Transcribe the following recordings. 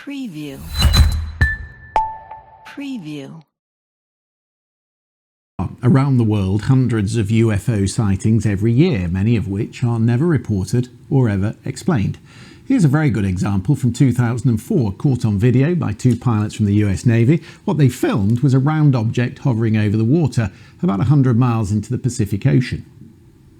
Preview. Preview. Around the world, hundreds of UFO sightings every year, many of which are never reported or ever explained. Here's a very good example from 2004, caught on video by two pilots from the US Navy. What they filmed was a round object hovering over the water, about 100 miles into the Pacific Ocean.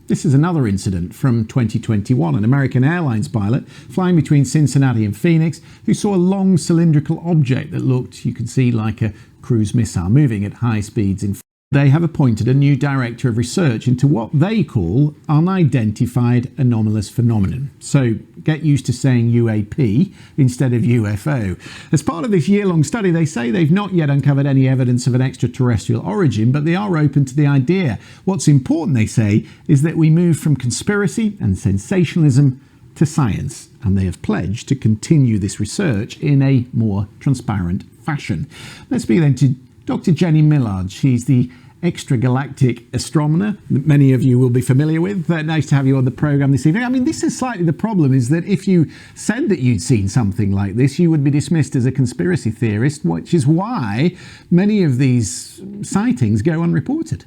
This is another incident from 2021, an American Airlines pilot flying between Cincinnati and Phoenix who saw a long cylindrical object that looked, you could see, like a cruise missile moving at high speeds in. They have appointed a new director of research into what they call unidentified anomalous phenomenon. So get used to saying UAP instead of UFO. As part of this year-long study, they say they've not yet uncovered any evidence of an extraterrestrial origin, but they are open to the idea. What's important, they say, is that we move from conspiracy and sensationalism to science, and they have pledged to continue this research in a more transparent fashion. Let's speak then to Dr. Jenny Millard. She's the extragalactic astronomer that many of you will be familiar with. Nice to have you on the programme this evening. I mean, this is slightly the problem, is that if you said that you'd seen something like this, you would be dismissed as a conspiracy theorist, which is why many of these sightings go unreported.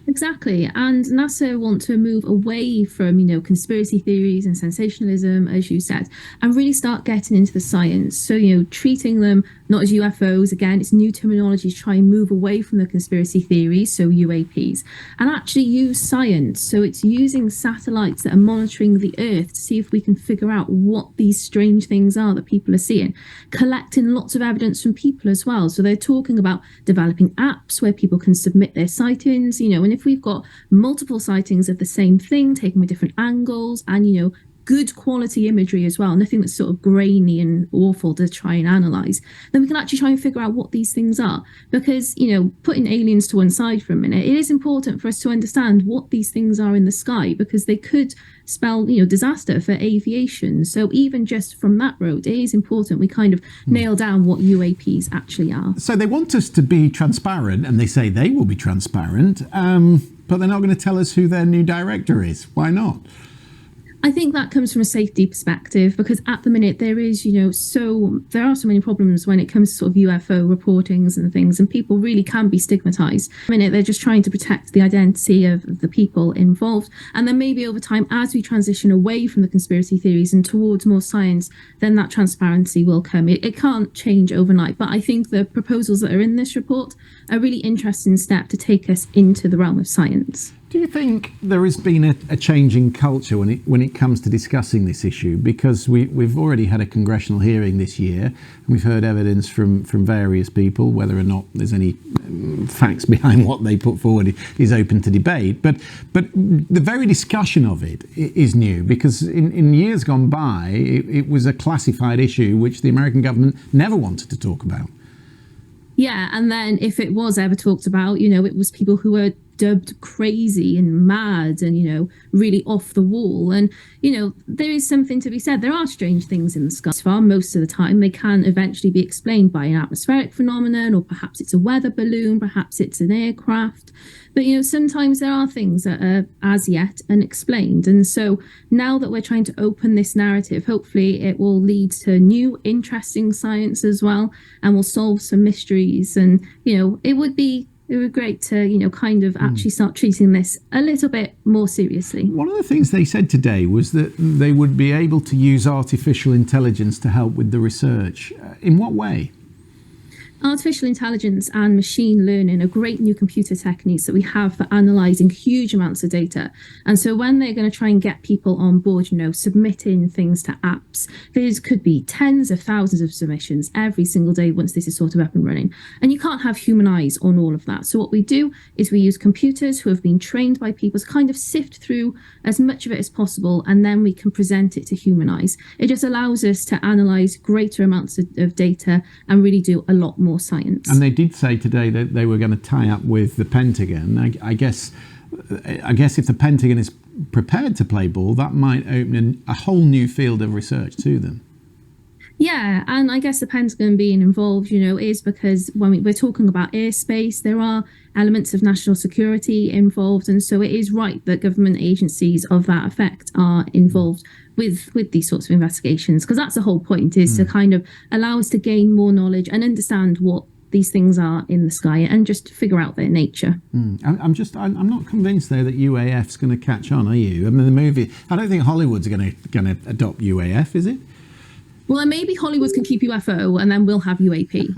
Exactly, and NASA want to move away from, conspiracy theories and sensationalism, as you said, and really start getting into the science. So, treating them not as UFOs, again, it's new terminology to try and move away from the conspiracy theories, so UAPs, and actually use science. So it's using satellites that are monitoring the Earth to see if we can figure out what these strange things are that people are seeing, collecting lots of evidence from people as well. So they're talking about developing apps where people can submit their sightings, and if we've got multiple sightings of the same thing, taken with different angles and, good quality imagery as well, nothing that's sort of grainy and awful to try and analyze, then we can actually try and figure out what these things are. Because, putting aliens to one side for a minute, it is important for us to understand what these things are in the sky, because they could spell, disaster for aviation. So even just from that road, it is important we kind of nail down what UAPs actually are. So they want us to be transparent, and they say they will be transparent, but they're not going to tell us who their new director is. Why not? I think that comes from a safety perspective, because at the minute there is, there are so many problems when it comes to sort of UFO reportings and things, and people really can be stigmatized. At the minute, they're just trying to protect the identity of the people involved. And then maybe over time, as we transition away from the conspiracy theories and towards more science, then that transparency will come. It can't change overnight, but I think the proposals that are in this report are a really interesting step to take us into the realm of science. Do you think there has been a change in culture when it comes to discussing this issue? Because we've already had a congressional hearing this year, and we've heard evidence from various people. Whether or not there's any facts behind what they put forward is open to debate. But the very discussion of it is new, because in years gone by, it was a classified issue which the American government never wanted to talk about. Yeah, and then if it was ever talked about, it was people who were dubbed crazy and mad and, really off the wall. And, there is something to be said. There are strange things in the sky. Far most of the time, they can eventually be explained by an atmospheric phenomenon, or perhaps it's a weather balloon, perhaps it's an aircraft. But, sometimes there are things that are as yet unexplained. And so now that we're trying to open this narrative, hopefully it will lead to new, interesting science as well, and will solve some mysteries. And, it would be great to, kind of actually start treating this a little bit more seriously. One of the things they said today was that they would be able to use artificial intelligence to help with the research. In what way? Artificial intelligence and machine learning are great new computer techniques that we have for analysing huge amounts of data. And so when they're going to try and get people on board, submitting things to apps, there could be tens of thousands of submissions every single day once this is sort of up and running. And you can't have human eyes on all of that. So what we do is we use computers who have been trained by people to kind of sift through as much of it as possible, and then we can present it to human eyes. It just allows us to analyse greater amounts of data and really do a lot more science. And they did say today that they were going to tie up with the Pentagon. I guess if the Pentagon is prepared to play ball, that might open a whole new field of research to them. Yeah, and I guess the Pentagon being involved, is because when we're talking about airspace, there are elements of national security involved, and so it is right that government agencies of that effect are involved with these sorts of investigations, because that's the whole point, is to kind of allow us to gain more knowledge and understand what these things are in the sky and just figure out their nature. I'm not convinced though that UAF's going to catch on. Are you? I mean, the movie. I don't think Hollywood's going to adopt UAF, is it? Well, then maybe Hollywood can keep UFO, and then we'll have UAP.